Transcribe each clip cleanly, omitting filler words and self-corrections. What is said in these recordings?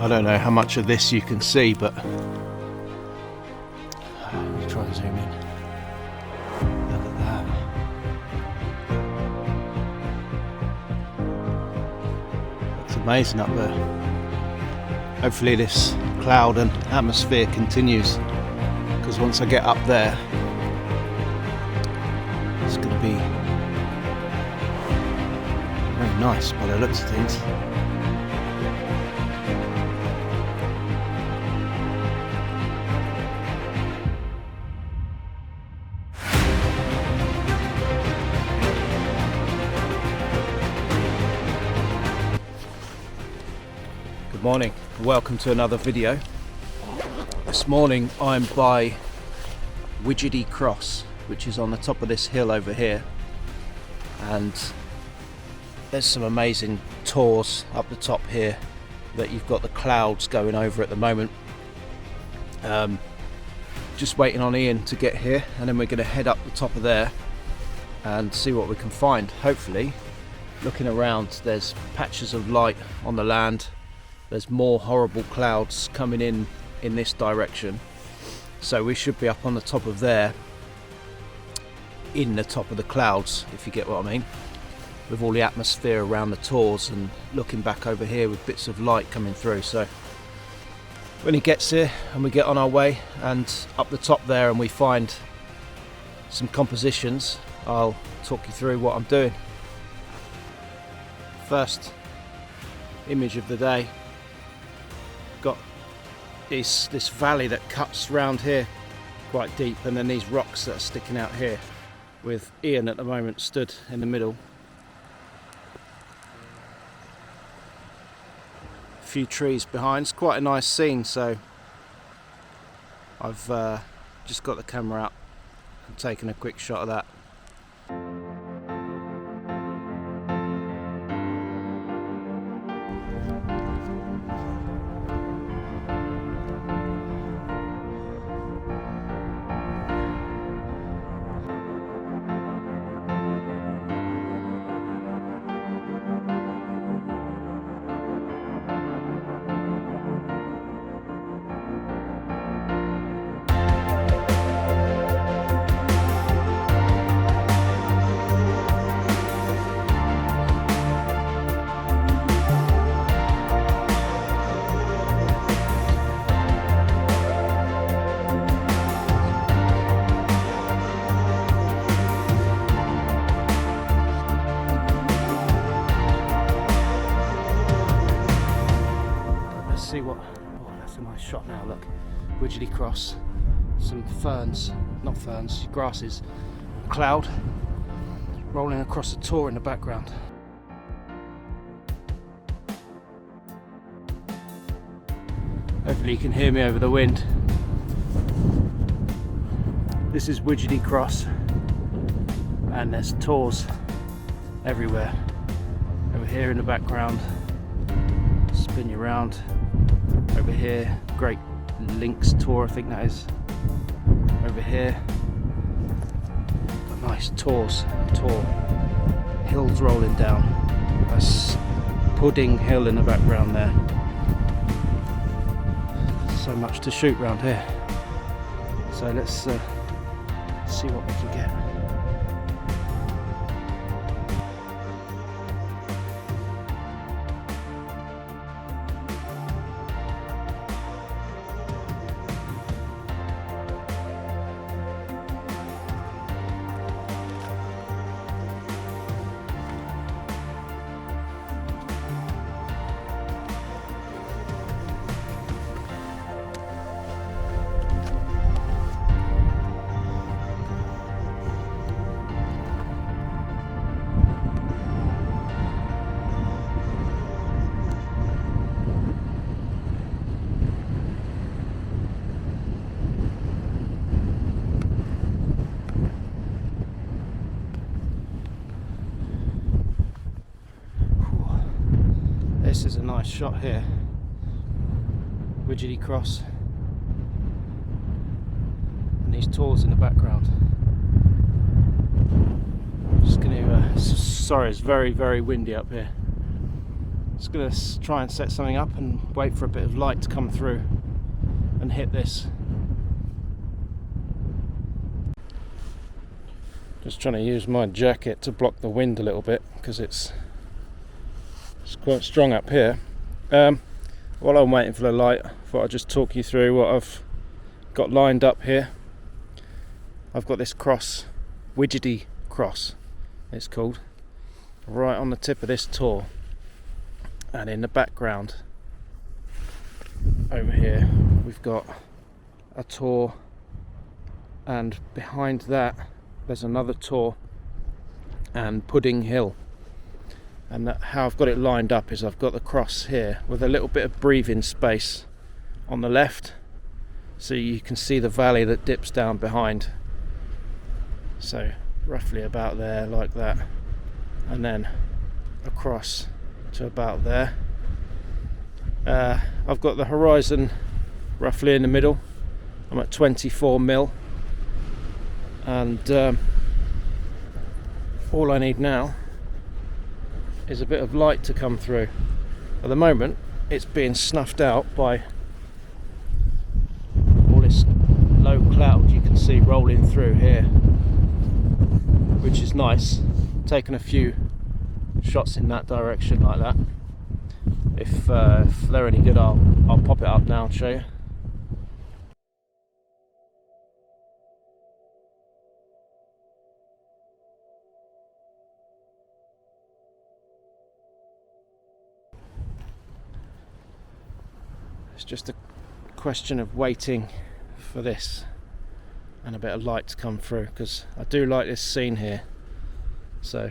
I don't know how much of this you can see, but let me try and zoom in. Look at that. It's amazing up there. Hopefully this cloud and atmosphere continues, because once I get up there, it's going to be very nice by the looks of things. Good morning, welcome to another video. This morning I'm by Widgery Cross, which is on the top of this hill over here, and there's some amazing tours up the top here that you've got the clouds going over at the moment. Just waiting on Ian to get here, and then we're going to head up the top of there and see what we can find. Hopefully, looking around, there's patches of light on the land. There's more horrible clouds coming in this direction, so we should be up on the top of there, in the top of the clouds, if you get what I mean, with all the atmosphere around the tours, and looking back over here with bits of light coming through. So when he gets here and we get on our way and up the top there and we find some compositions, I'll talk you through what I'm doing. First image of the day, got this valley that cuts round here quite deep, and then these rocks that are sticking out here, with Ian at the moment stood in the middle. A few trees behind. It's quite a nice scene, so I've just got the camera out and taken a quick shot of that. See what, oh, that's a nice shot now, look. Widgery Cross, some ferns, not ferns, grasses, cloud rolling across the tor in the background. Hopefully you can hear me over the wind. This is Widgery Cross, and there's tors everywhere. Over here in the background, spin you around. Over here, Great Links Tor, I think that is. Over here, got nice tor, hills rolling down. That's Pudding Hill in the background there. So much to shoot round here. So let's see what we can get. This is a nice shot here, Widgery Cross, and these tors in the background. Just going to, sorry, it's very, very windy up here, Just going to try and set something up and wait for a bit of light to come through and hit this. Just trying to use my jacket to block the wind a little bit because it's quite strong up here. While I'm waiting for the light, I thought I'd just talk you through what I've got lined up here. I've got this cross, Widgery cross it's called, right on the tip of this tor, and in the background over here we've got a tor, and behind that there's another tor and Pudding Hill. And how I've got it lined up is I've got the cross here with a little bit of breathing space on the left, so you can see the valley that dips down behind. So roughly about there, like that, and then across to about there. I've got the horizon roughly in the middle. I'm at 24mm, and all I need now is a bit of light to come through. At the moment it's being snuffed out by all this low cloud you can see rolling through here, which is nice. Taking a few shots in that direction like that. If they're any good, I'll pop it up now and show you. It's just a question of waiting for this and a bit of light to come through, because I do like this scene here. So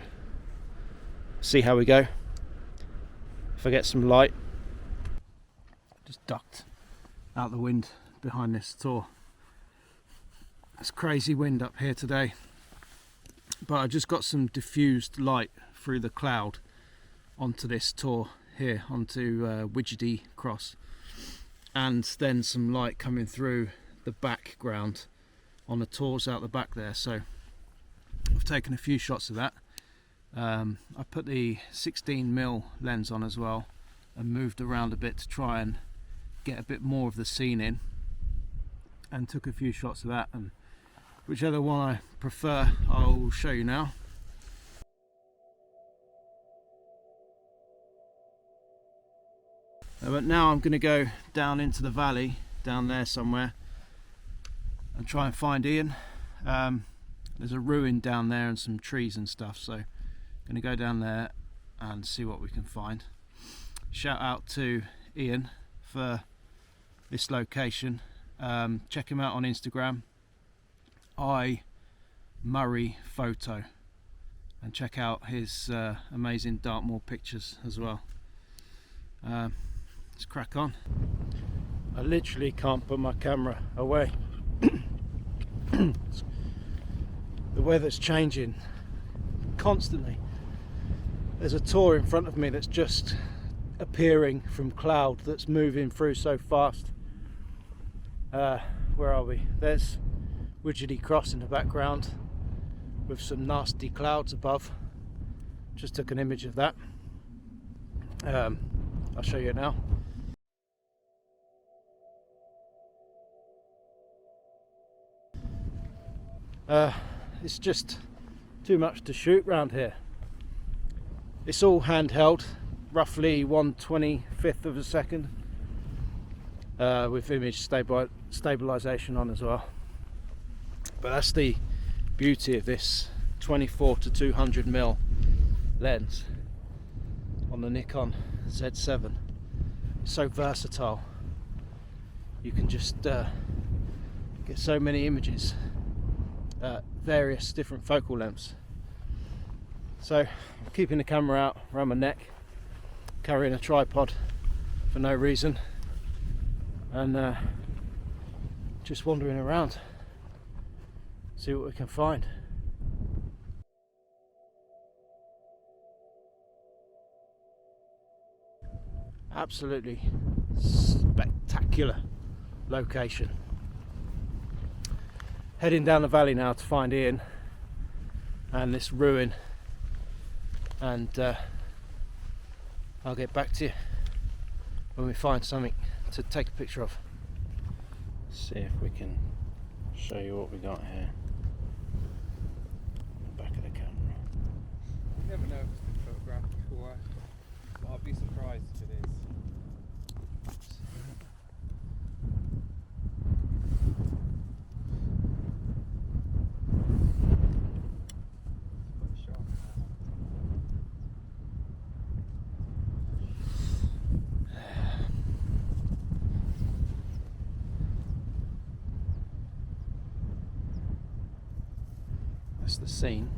see how we go. If I get some light, just ducked out the wind behind this tor. It's crazy wind up here today, but I just got some diffused light through the cloud onto this tor here, onto Widgery Cross, and then some light coming through the background on the tors out the back there. So I've taken a few shots of that. I put the 16mm lens on as well and moved around a bit to try and get a bit more of the scene in, and took a few shots of that, and whichever one I prefer I'll show you now. But now I'm going to go down into the valley down there somewhere and try and find Ian. There's a ruin down there and some trees and stuff, so I'm going to go down there and see what we can find. Shout out to Ian for this location. Check him out on Instagram, Murray Photo, and check out his amazing Dartmoor pictures as well. Let's crack on. I literally can't put my camera away. The weather's changing constantly. There's a tor in front of me that's just appearing from cloud that's moving through so fast. Where are we? There's Widgery Cross in the background with some nasty clouds above. Just took an image of that. I'll show you now. It's just too much to shoot round here. It's all handheld, roughly 1/25 of a second, with image stabilization on as well. But that's the beauty of this 24 to 200mm lens on the Nikon Z7. It's so versatile. You can just get so many images at various different focal lengths. So I'm keeping the camera out around my neck, carrying a tripod for no reason, and just wandering around, see what we can find. Absolutely spectacular location. Heading down the valley now to find Ian and this ruin, and I'll get back to you when we find something to take a picture of. See if we can show you what we got here. The back of the camera. You never know if it's been photographed before, but I'll be surprised if it is. That's the scene.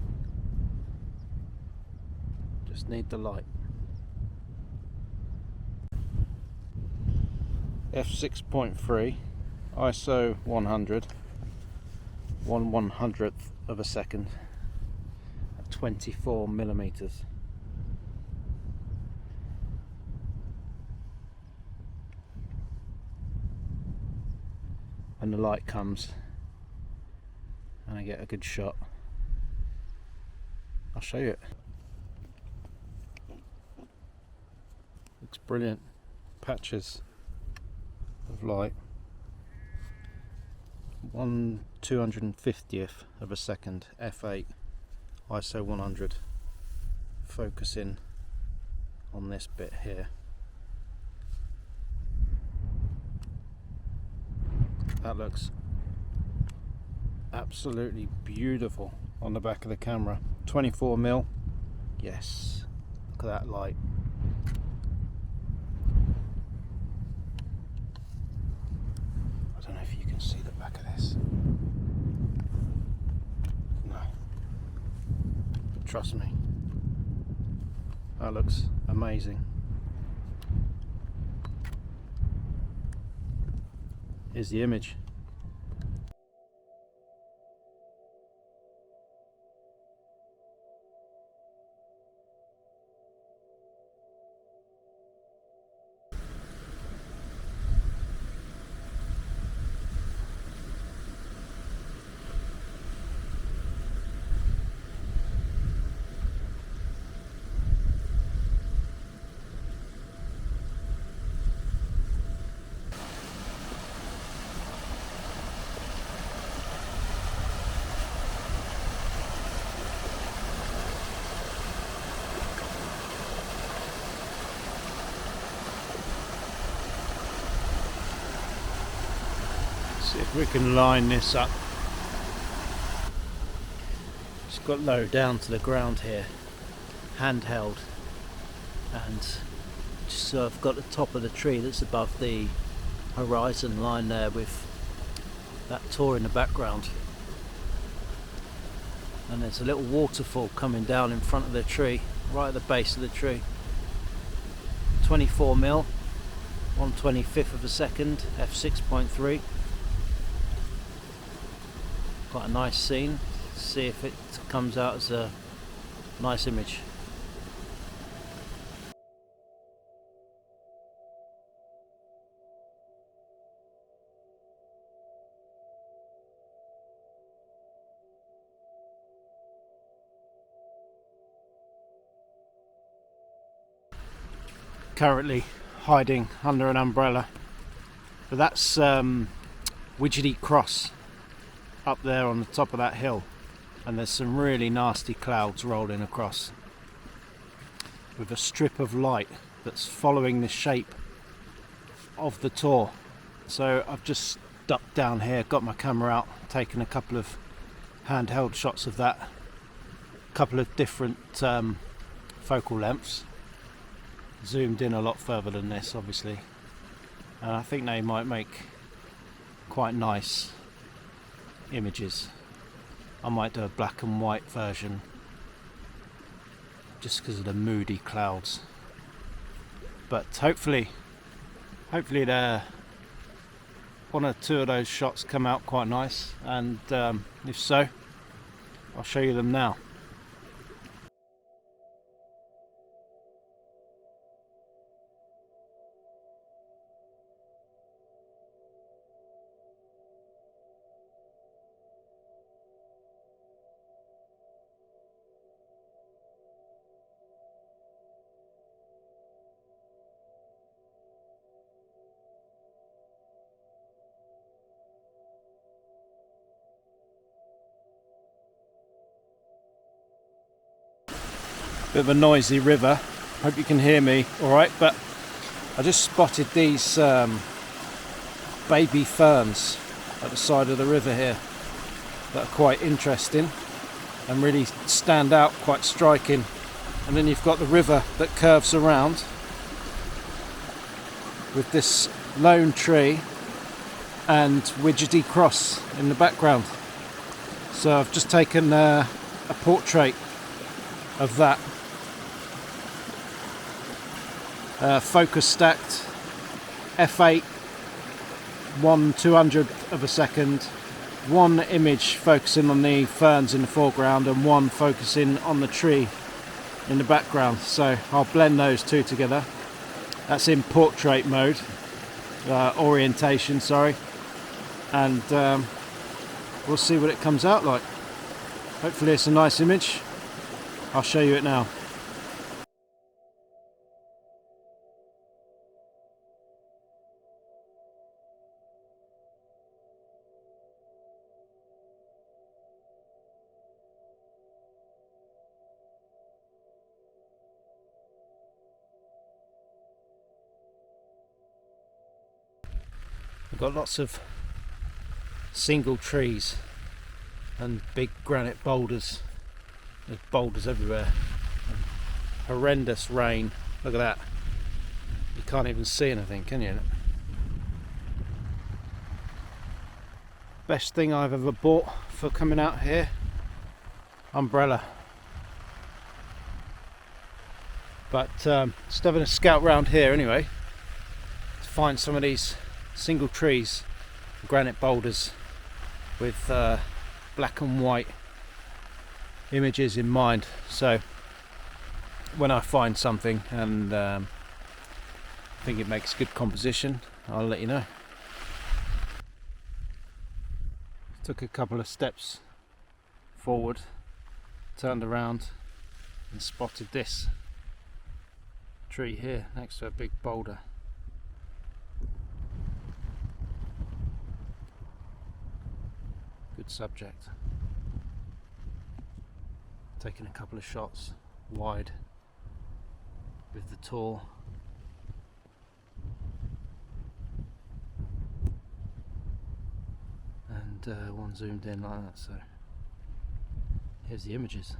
Just need the light. f6.3 ISO 100 1/100th of a second at 24 millimeters. And the light comes and I get a good shot. I'll show you it. Looks brilliant. Patches of light. 1/250th of a second, f8 ISO 100. Focusing on this bit here. That looks absolutely beautiful on the back of the camera. 24mm. Yes. Look at that light. I don't know if you can see the back of this. No. But trust me. That looks amazing. Here's the image. See if we can line this up. Just got low down to the ground here, handheld, and just so I've got the top of the tree that's above the horizon line there with that tor in the background, and there's a little waterfall coming down in front of the tree, right at the base of the tree. 24mm, 1/25th of a second, f6.3. Quite a nice scene. See if it comes out as a nice image. Currently hiding under an umbrella, but that's Widgery Cross up there on the top of that hill, and there's some really nasty clouds rolling across with a strip of light that's following the shape of the tor. So I've just ducked down here, got my camera out, taken a couple of handheld shots of that, a couple of different focal lengths, zoomed in a lot further than this obviously, and I think they might make quite nice images. I might do a black and white version just because of the moody clouds, but hopefully there one or two of those shots come out quite nice, and if so, I'll show you them now. Bit of a noisy river. Hope you can hear me alright, but I just spotted these baby ferns at the side of the river here that are quite interesting and really stand out, quite striking. And then you've got the river that curves around with this lone tree and Widgery cross in the background. So I've just taken a portrait of that, focus stacked, f8, 1/200 of a second, one image focusing on the ferns in the foreground and one focusing on the tree in the background. So I'll blend those two together. That's in portrait mode, orientation, sorry, and we'll see what it comes out like. Hopefully it's a nice image. I'll show you it now. We've got lots of single trees and big granite boulders. There's boulders everywhere. Horrendous rain. Look at that. You can't even see anything, can you? Best thing I've ever bought for coming out here. Umbrella. But just having a scout round here anyway to find some of these single trees, granite boulders with black and white images in mind. So when I find something and I think it makes good composition, I'll let you know. Took a couple of steps forward, turned around and spotted this tree here next to a big boulder. Good subject. Taking a couple of shots wide with the tour. And one zoomed in like that, so here's the images.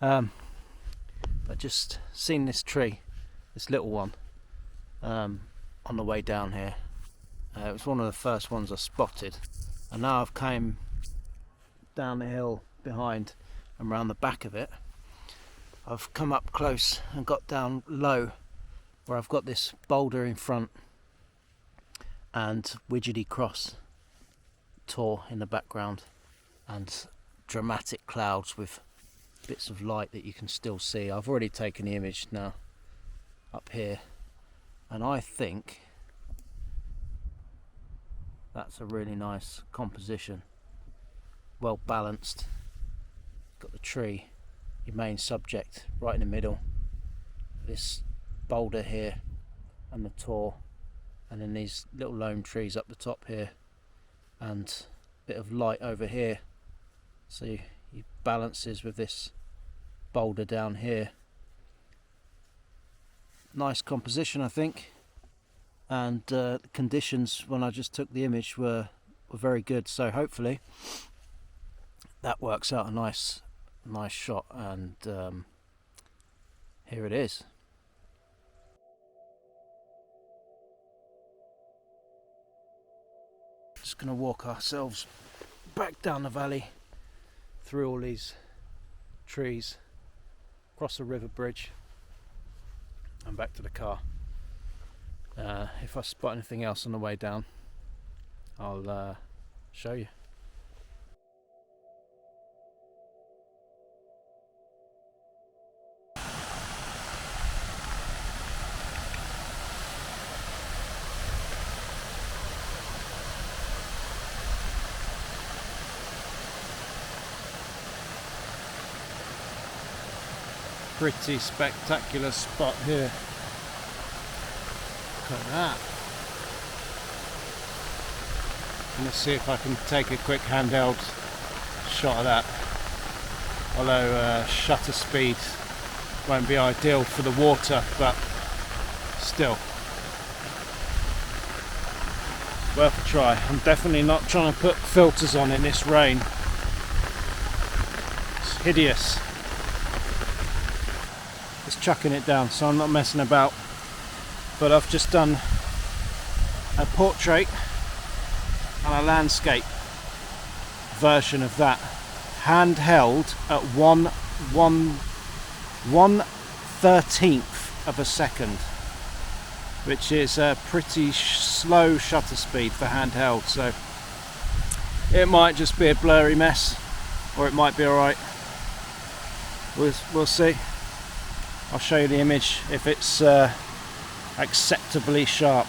I just seen this tree, this little one, on the way down here. It was one of the first ones I spotted, and now I've came down the hill behind and round the back of it. I've come up close and got down low where I've got this boulder in front and Widgery cross tor in the background and dramatic clouds with bits of light that you can still see. I've already taken the image now up here, and I think that's a really nice composition, well balanced. Got the tree, your main subject, right in the middle, this boulder here and the tor, and then these little lone trees up the top here and a bit of light over here, so he balances with this boulder down here. Nice composition, I think, and the conditions when I just took the image were very good, so hopefully that works out a nice shot, and here it is. Just gonna walk ourselves back down the valley through all these trees, across the river bridge and back to the car. If I spot anything else on the way down, I'll show you. pretty spectacular spot here. Look at that. Let's see if I can take a quick handheld shot of that. Although shutter speed won't be ideal for the water, but still worth a try. I'm definitely not trying to put filters on in this rain. It's hideous. Just chucking it down, so I'm not messing about. But I've just done a portrait and a landscape version of that, handheld at 1/13th of a second, which is a pretty slow shutter speed for handheld, so it might just be a blurry mess, or it might be alright. We'll see. I'll show you the image if it's acceptably sharp.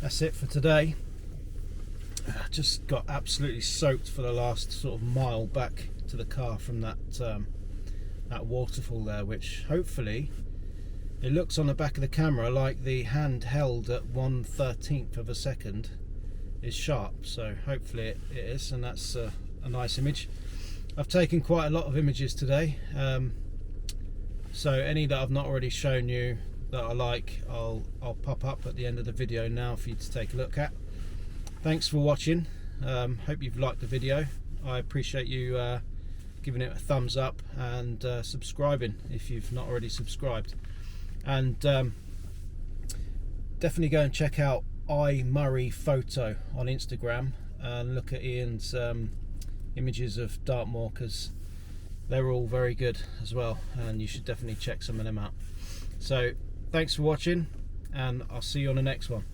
That's it for today. I just got absolutely soaked for the last sort of mile back to the car from that waterfall there, which hopefully it looks on the back of the camera like the handheld at 1/13th of a second is sharp, so hopefully it is, and that's a nice image. I've taken quite a lot of images today, so any that I've not already shown you that I like, I'll pop up at the end of the video now for you to take a look at. Thanks for watching. Hope you've liked the video. I appreciate you giving it a thumbs up and subscribing if you've not already subscribed. And definitely go and check out iMurray.photo on Instagram and look at Ian's images of Dartmoor, because they're all very good as well, and you should definitely check some of them out. So thanks for watching, and I'll see you on the next one.